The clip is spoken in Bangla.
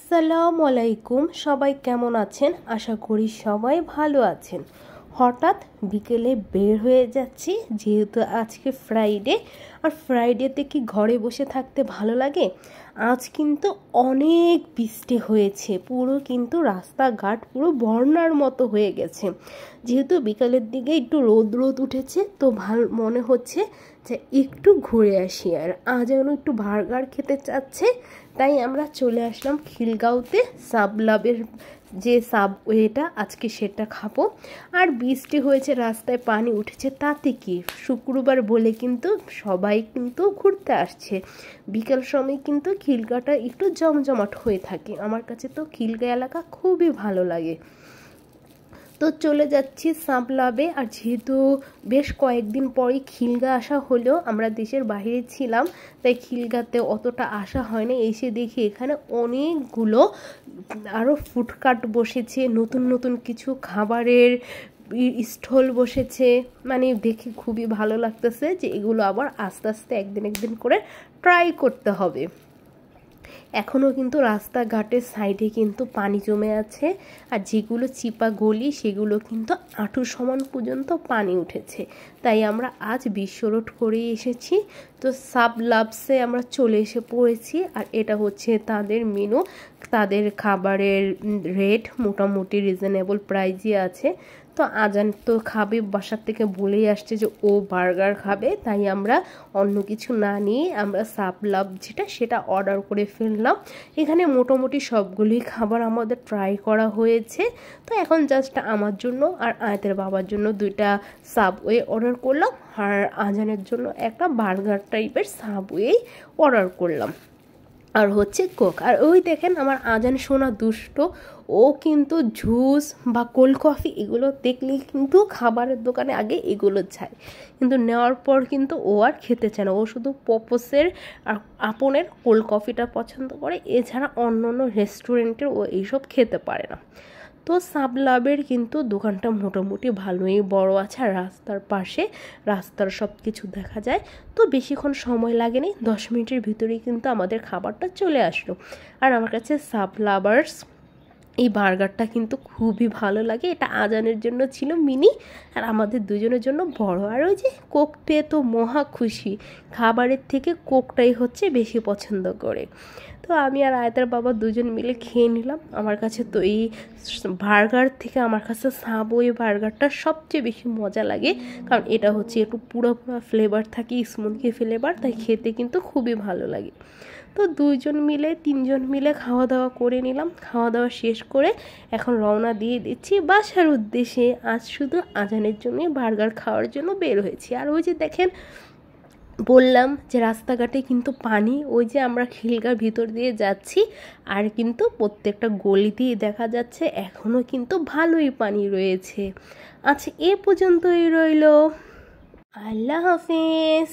আসসালামু আলাইকুম। সবাই কেমন আছেন? আশা করি সবাই ভালো আছেন। হঠাৎ বিকেলে বের হয়ে যাচ্ছি, যেহেতু আজকে ফ্রাইডে। আর ফ্রাইডেতে কি ঘরে বসে থাকতে ভালো লাগে? আজ কিন্তু অনেক বৃষ্টি হয়েছে, পুরো কিন্তু রাস্তাঘাট পুরো বন্যার মতো হয়ে গেছে। যেহেতু বিকালের দিকে একটু রোদ রোদ উঠেছে, তো ভালো মনে হচ্ছে যে একটু ঘুরে আসি। আর আজ যেন একটু বার্গার খেতে চাচ্ছে, তাই আমরা চলে আসলাম খিলগাঁওতে। সাবলাবের যে সাবওয়েটা, আজকে সেটা খাবো। আর বৃষ্টি হয়েছে, রাস্তায় পানি উঠেছে, তাতে কি, শুক্রবার বলে কিন্তু সবাই কিন্তু ঘুরতে আসছে। বিকাল সময় কিন্তু খিলগাঁওটা একটু জমজমাট হয়ে থাকে। আমার কাছে তো খিলগাঁও এলাকা খুবই ভালো লাগে। তো চলে যাচ্ছি সাবলাবে। আর যেহেতু বেশ কয়েকদিন পরই খিলগাঁও আসা হলো, আমরা দেশের বাইরে ছিলাম, তাই খিলগাঁওতে অতটা আসা হয়নি। এসে দেখি এখানে অনেকগুলো আরও ফুডকার্ট বসেছে, নতুন নতুন কিছু খাবারের স্টল বসেছে। মানে দেখে খুবই ভালো লাগতেছে যে এগুলো আবার আস্তে আস্তে একদিন করে ট্রাই করতে হবে। এখনও কিন্তু রাস্তাঘাটের সাইডে কিন্তু পানি জমে আছে, আর যেগুলো চিপা গলি সেগুলো কিন্তু হাঁটু সমান পর্যন্ত পানি উঠেছে। তাই আমরা আজ বিশ্ব রোড করেই এসেছি। তো সাবলাবসে আমরা চলে এসে পড়েছি। আর এটা হচ্ছে তাদের মেনু, তাদের খাবারের রেট মোটামুটি রিজনেবল প্রাইজই আছে। তো আজান তো খাবে, বাসার থেকে বলেই আসছে যে ও বার্গার খাবে, তাই আমরা অন্য কিছু না নিয়ে আমরা সাবলাব যেটা সেটা অর্ডার করে ফেললাম। এখানে মোটামুটি সবগুলোই খাবার আমাদের ট্রাই করা হয়েছে। তো এখন জাস্ট আমার জন্য আর আয়াতের বাবার জন্য 2টা সাবওয়ে অর্ডার করলাম, আর আজানের জন্য একটা বার্গার টাইপের সাবওয়ে অর্ডার করলাম। আর হচ্ছে কোক। আর ওই দেখেন আমার আজান সোনা দুষ্ট, ও কিন্তু জুস বা কোল্ড কফি এগুলো দেখলেই কিন্তু খাবারের দোকানে আগে এগুলো চায়, কিন্তু নেওয়ার পর কিন্তু ও আর খেতে চায় না। ও শুধু পপসের আর আপনের কোল্ড কফিটা পছন্দ করে, এছাড়া অন্য অন্য রেস্টুরেন্টের ও এইসব খেতে পারে না। তো সাবলাবের কিন্তু দোকানটা মোটামুটি ভালোই বড় আছে, আর রাস্তার পাশে, রাস্তার সব কিছু দেখা যায়। তো বেশিক্ষণ সময় লাগেনি, 10 মিনিটের ভিতরেই কিন্তু আমাদের খাবারটা চলে আসলো। আর আমার কাছে সাবলাবার্স এই বার্গারটা কিন্তু খুবই ভালো লাগে। এটা আজানের জন্য ছিল মিনি, আর আমাদের দুজনের জন্য বড়। আর ওই যে কোক পেয়ে তো মহা খুশি, খাবারের থেকে কোকটাই হচ্ছে বেশি পছন্দ করে। তো আমি আর আয়তার বাবা দুজন মিলে খেয়ে নিলাম। আমার কাছে তো এই বার্গার থেকে আমার কাছে সাবওয়ে বার্গারটা সবচেয়ে বেশি মজা লাগে, কারণ এটা হচ্ছে একটু পুরো ফ্লেভার থাকে, স্মোকি ফ্লেভার, তাই খেতে কিন্তু খুবই ভালো লাগে। তো 3জন মিলে খাওয়া দাওয়া করে নিলাম। খাওয়া দাওয়া শেষ করে এখন রওনা দিয়ে দিচ্ছি বাসার উদ্দেশ্যে। আজ শুধু আজানের জন্যই বার্গার খাওয়ার জন্য বের হয়েছি। আর ওই যে দেখেন, বললাম যে রাস্তাঘাটে কিন্তু পানি, ওই যে আমরা খিলগাঁওর ভিতর দিয়ে যাচ্ছি, আর কিন্তু প্রত্যেকটা গলিতেই দেখা যাচ্ছে এখনও কিন্তু ভালোই পানি রয়েছে। আচ্ছা, এ পর্যন্তই রইল। আল্লাহ হাফেজ।